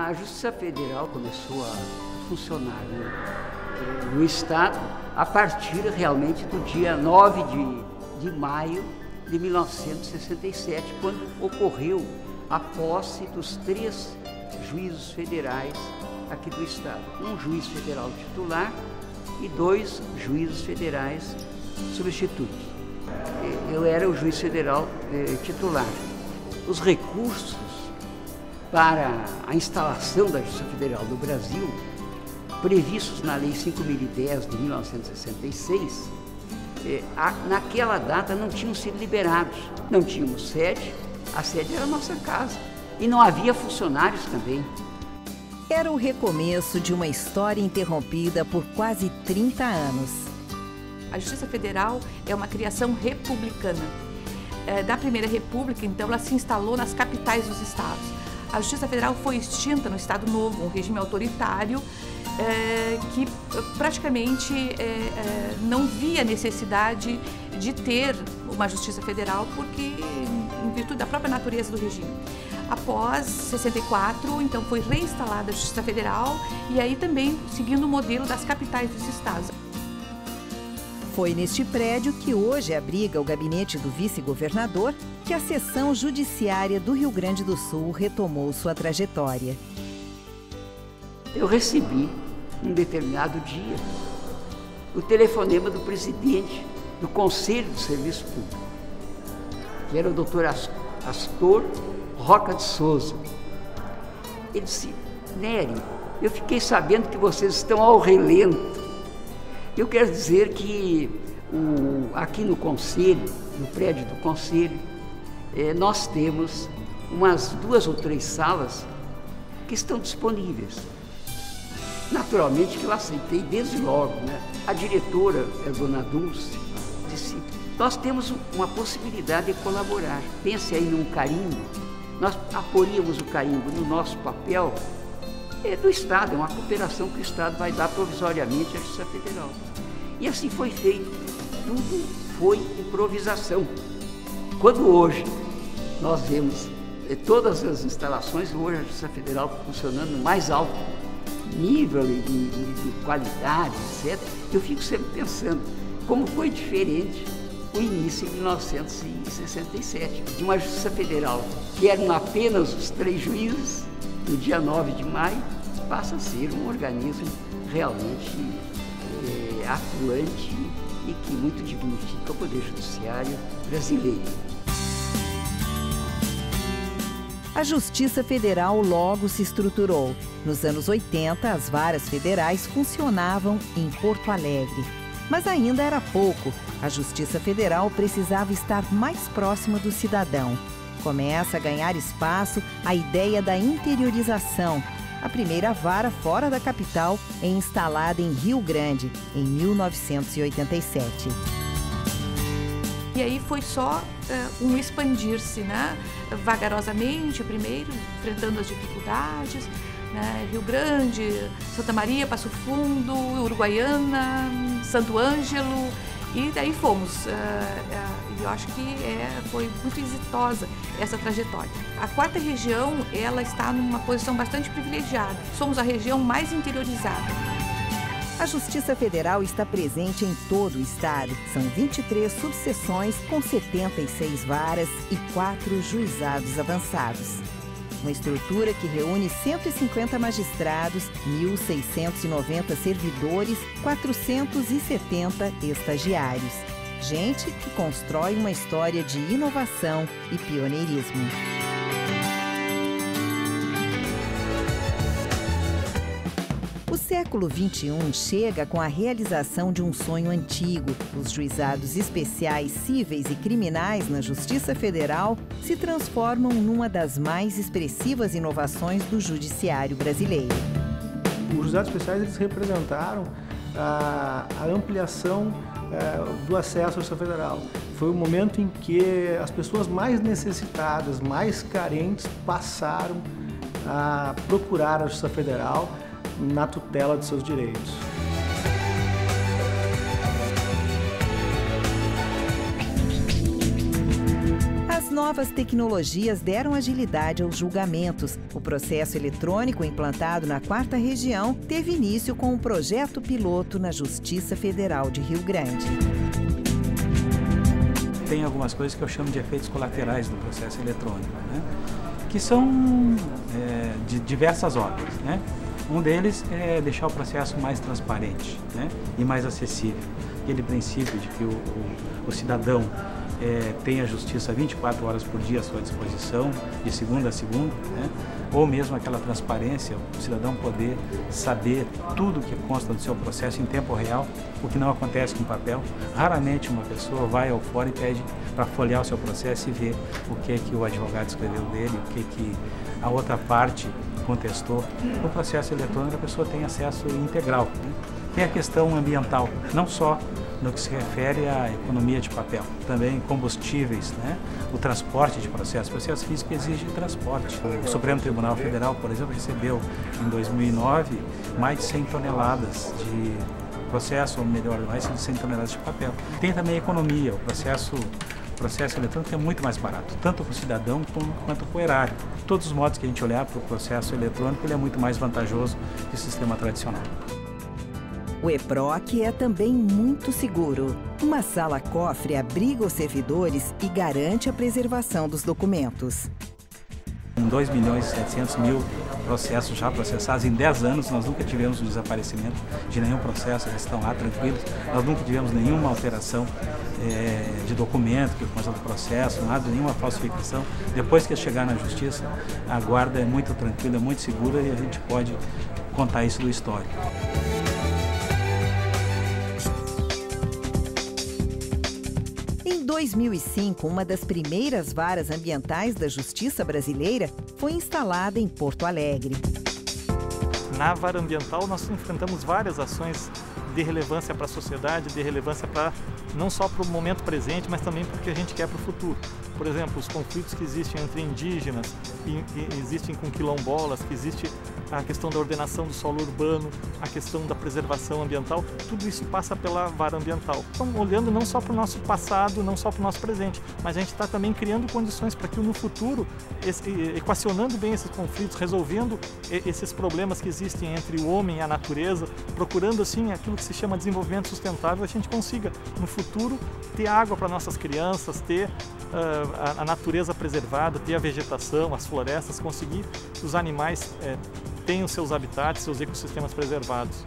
A Justiça Federal começou a funcionar, no Estado a partir realmente do dia 9 de maio de 1967, quando ocorreu a posse dos 3 juízes federais aqui do Estado. Um juiz federal titular e 2 juízes federais substitutos. Eu era o juiz federal titular. Os recursos para a instalação da Justiça Federal do Brasil, previstos na Lei 5.010 de 1966, naquela data não tinham sido liberados. Não tínhamos sede, a sede era a nossa casa. E não havia funcionários também. Era o recomeço de uma história interrompida por quase 30 anos. A Justiça Federal é uma criação republicana. Da Primeira República, então, ela se instalou nas capitais dos estados. A Justiça Federal foi extinta no Estado Novo, um regime autoritário que praticamente não via necessidade de ter uma Justiça Federal, porque, em virtude da própria natureza do regime. Após 64, então, foi reinstalada a Justiça Federal e aí também seguindo o modelo das capitais dos estados. Foi neste prédio que hoje abriga o gabinete do vice-governador que a seção judiciária do Rio Grande do Sul retomou sua trajetória. Eu recebi, num determinado dia, o telefonema do presidente do Conselho do Serviço Público, que era o doutor Astor Roca de Souza. Ele disse: Nery, eu fiquei sabendo que vocês estão ao relento. Eu quero dizer que aqui no Conselho, no prédio do Conselho, nós temos umas 2 ou 3 salas que estão disponíveis. Naturalmente que eu aceitei desde logo, né? A diretora, a dona Dulce, disse: nós temos uma possibilidade de colaborar. Pense aí num carimbo. Nós aporíamos o carimbo no nosso papel do Estado, é uma cooperação que o Estado vai dar provisoriamente à Justiça Federal. E assim foi feito. Tudo foi improvisação. Quando hoje nós vemos todas as instalações, hoje a Justiça Federal funcionando no mais alto nível de qualidade, etc., eu fico sempre pensando como foi diferente o início de 1967, de uma Justiça Federal que eram apenas os 3 juízes, no dia 9 de maio, passa a ser um organismo realmente atuante e que muito dignifica o Poder Judiciário brasileiro. A Justiça Federal logo se estruturou. Nos anos 80, as varas federais funcionavam em Porto Alegre. Mas ainda era pouco. A Justiça Federal precisava estar mais próxima do cidadão. Começa a ganhar espaço a ideia da interiorização. A primeira vara fora da capital é instalada em Rio Grande, em 1987. E aí foi só um expandir-se, né? Vagarosamente, primeiro, enfrentando as dificuldades, né? Rio Grande, Santa Maria, Passo Fundo, Uruguaiana, Santo Ângelo, e daí fomos. E eu acho que foi muito exitosa essa trajetória. A 4ª região, ela está numa posição bastante privilegiada. Somos a região mais interiorizada. A Justiça Federal está presente em todo o estado. São 23 subseções com 76 varas e 4 juizados avançados. Uma estrutura que reúne 150 magistrados, 1.690 servidores, 470 estagiários. Gente que constrói uma história de inovação e pioneirismo. O século XXI chega com a realização de um sonho antigo. Os juizados especiais cíveis e criminais na Justiça Federal se transformam numa das mais expressivas inovações do judiciário brasileiro. Os juizados especiais eles representaram a ampliação do acesso à Justiça Federal. Foi o momento em que as pessoas mais necessitadas, mais carentes, passaram a procurar a Justiça Federal na tutela de seus direitos. Às Novas tecnologias deram agilidade aos julgamentos. O processo eletrônico implantado na 4ª Região teve início com um projeto piloto na Justiça Federal de Rio Grande. Tem algumas coisas que eu chamo de efeitos colaterais do processo eletrônico, né? Que são de diversas ordens, né? Um deles é deixar o processo mais transparente, né? E mais acessível. Aquele princípio de que o cidadão tem a justiça 24 horas por dia à sua disposição, de segunda a segunda, né? Ou mesmo aquela transparência, o cidadão poder saber tudo que consta do seu processo em tempo real, o que não acontece com papel. Raramente uma pessoa vai ao fórum e pede para folhear o seu processo e ver o que o advogado escreveu dele, o que a outra parte contestou. No processo eletrônico a pessoa tem acesso integral, né? Tem a questão ambiental, não só no que se refere à economia de papel, também combustíveis, né? O transporte de processo físico exige transporte. O Supremo Tribunal Federal, por exemplo, recebeu em 2009 mais de 100 toneladas de processo, ou melhor, mais de 100 toneladas de papel. Tem também a economia, o processo eletrônico é muito mais barato, tanto para o cidadão quanto para o erário. De todos os modos que a gente olhar para o processo eletrônico, ele é muito mais vantajoso que o sistema tradicional. O EPROC é também muito seguro. Uma sala-cofre abriga os servidores e garante a preservação dos documentos. Com 2.700.000 processos já processados em 10 anos, nós nunca tivemos o desaparecimento de nenhum processo, eles estão lá tranquilos, nós nunca tivemos nenhuma alteração de documento que consta do processo, nada, nenhuma falsificação. Depois que chegar na justiça, a guarda é muito tranquila, é muito segura e a gente pode contar isso do histórico. Em 2005, uma das primeiras varas ambientais da Justiça brasileira foi instalada em Porto Alegre. Na vara ambiental, nós enfrentamos várias ações de relevância para a sociedade, de relevância não só para o momento presente, mas também para o que a gente quer para o futuro. Por exemplo, os conflitos que existem entre indígenas, que existem com quilombolas, que existe a questão da ordenação do solo urbano, a questão da preservação ambiental, tudo isso passa pela vara ambiental. Então, olhando não só para o nosso passado, não só para o nosso presente, mas a gente está também criando condições para que no futuro, equacionando bem esses conflitos, resolvendo esses problemas que existem entre o homem e a natureza, procurando assim aquilo que se chama desenvolvimento sustentável, a gente consiga no futuro ter água para nossas crianças, ter a natureza preservada, ter a vegetação, as florestas, conseguir que os animais tenham seus habitats, seus ecossistemas preservados.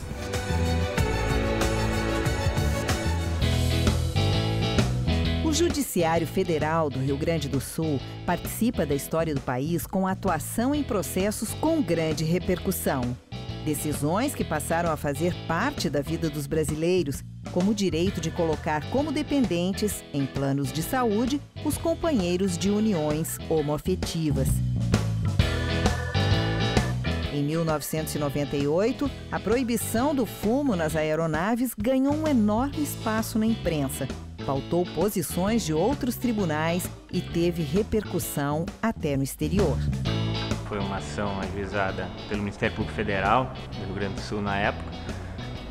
O Judiciário Federal do Rio Grande do Sul participa da história do país com atuação em processos com grande repercussão. Decisões que passaram a fazer parte da vida dos brasileiros, como o direito de colocar como dependentes, em planos de saúde, os companheiros de uniões homoafetivas. Em 1998, a proibição do fumo nas aeronaves ganhou um enorme espaço na imprensa, pautou posições de outros tribunais e teve repercussão até no exterior. Foi uma ação ajuizada pelo Ministério Público Federal do Rio Grande do Sul na época,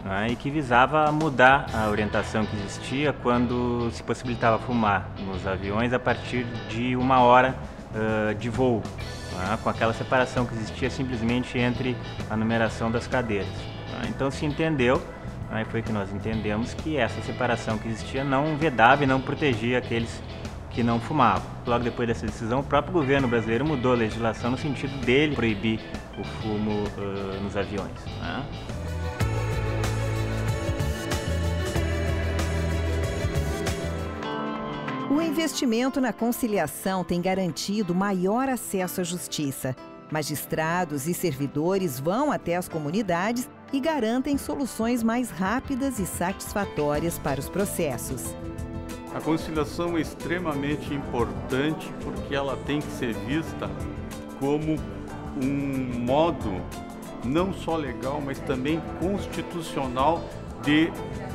né, e que visava mudar a orientação que existia quando se possibilitava fumar nos aviões a partir de 1 hora de voo, né, com aquela separação que existia simplesmente entre a numeração das cadeiras. Né. Então se entendeu, né, foi que nós entendemos que essa separação que existia não vedava e não protegia aqueles que não fumavam. Logo depois dessa decisão, o próprio governo brasileiro mudou a legislação no sentido dele proibir o fumo nos aviões. Né? O investimento na conciliação tem garantido maior acesso à justiça. Magistrados e servidores vão até as comunidades e garantem soluções mais rápidas e satisfatórias para os processos. A conciliação é extremamente importante porque ela tem que ser vista como um modo não só legal, mas também constitucional de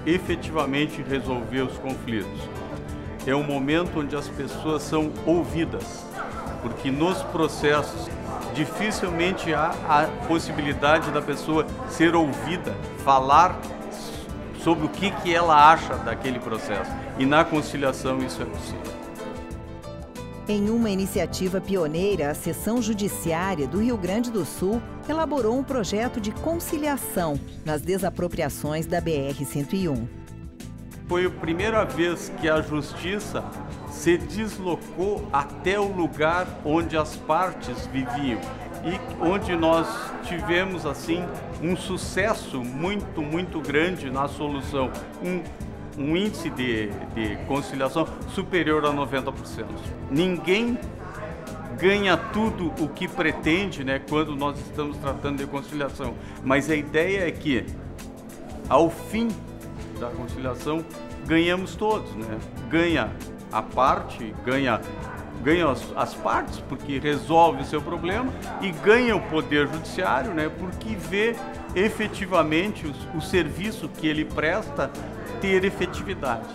efetivamente resolver os conflitos. É um momento onde as pessoas são ouvidas, porque nos processos dificilmente há a possibilidade da pessoa ser ouvida, falar sobre o que ela acha daquele processo. E na conciliação isso é possível. Em uma iniciativa pioneira, a Seção Judiciária do Rio Grande do Sul elaborou um projeto de conciliação nas desapropriações da BR-101. Foi a primeira vez que a Justiça se deslocou até o lugar onde as partes viviam e onde nós tivemos, assim, um sucesso muito grande na solução. Um índice de conciliação superior a 90%. Ninguém ganha tudo o que pretende, né, quando nós estamos tratando de conciliação. Mas a ideia é que, ao fim da conciliação, ganhamos todos, né? Ganha a parte, ganha as partes, porque resolve o seu problema, e ganha o Poder Judiciário, né, porque vê efetivamente o serviço que ele presta ter efetividade.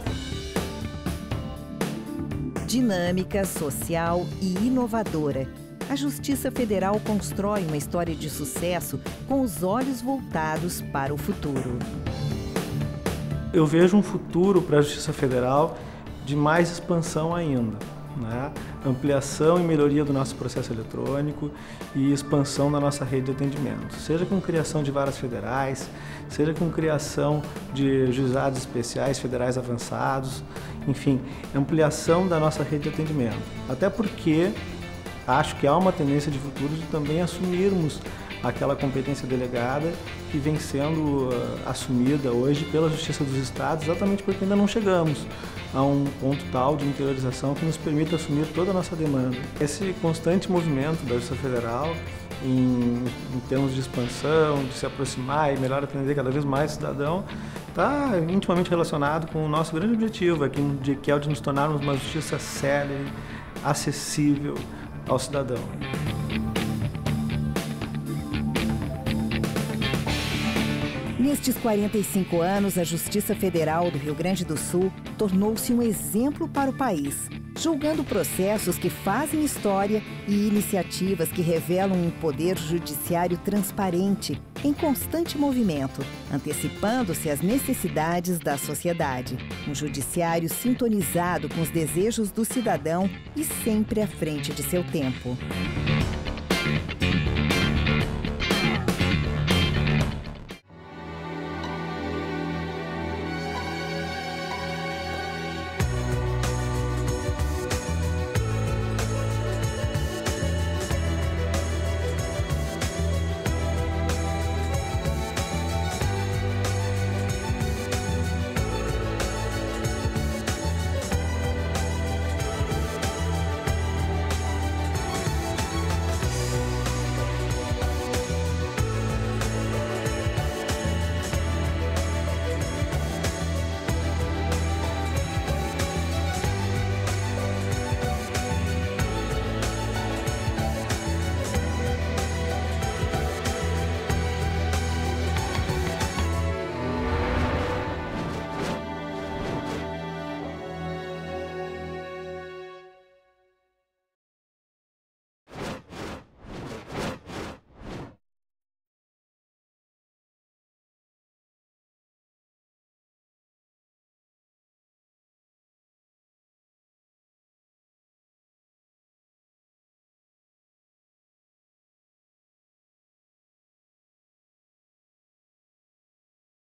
Dinâmica, social e inovadora. A Justiça Federal constrói uma história de sucesso com os olhos voltados para o futuro. Eu vejo um futuro para a Justiça Federal de mais expansão ainda, né? Ampliação e melhoria do nosso processo eletrônico e expansão da nossa rede de atendimento, seja com criação de varas federais, seja com criação de juizados especiais federais avançados, enfim, ampliação da nossa rede de atendimento. Até porque acho que há uma tendência de futuro de também assumirmos aquela competência delegada que vem sendo assumida hoje pela Justiça dos Estados, exatamente porque ainda não chegamos a um ponto tal de interiorização que nos permita assumir toda a nossa demanda. Esse constante movimento da Justiça Federal em termos de expansão, de se aproximar e melhor atender cada vez mais o cidadão, está intimamente relacionado com o nosso grande objetivo aqui, que é o de nos tornarmos uma justiça célere, acessível ao cidadão. Nestes 45 anos, a Justiça Federal do Rio Grande do Sul tornou-se um exemplo para o país, julgando processos que fazem história e iniciativas que revelam um poder judiciário transparente, em constante movimento, antecipando-se às necessidades da sociedade. Um judiciário sintonizado com os desejos do cidadão e sempre à frente de seu tempo.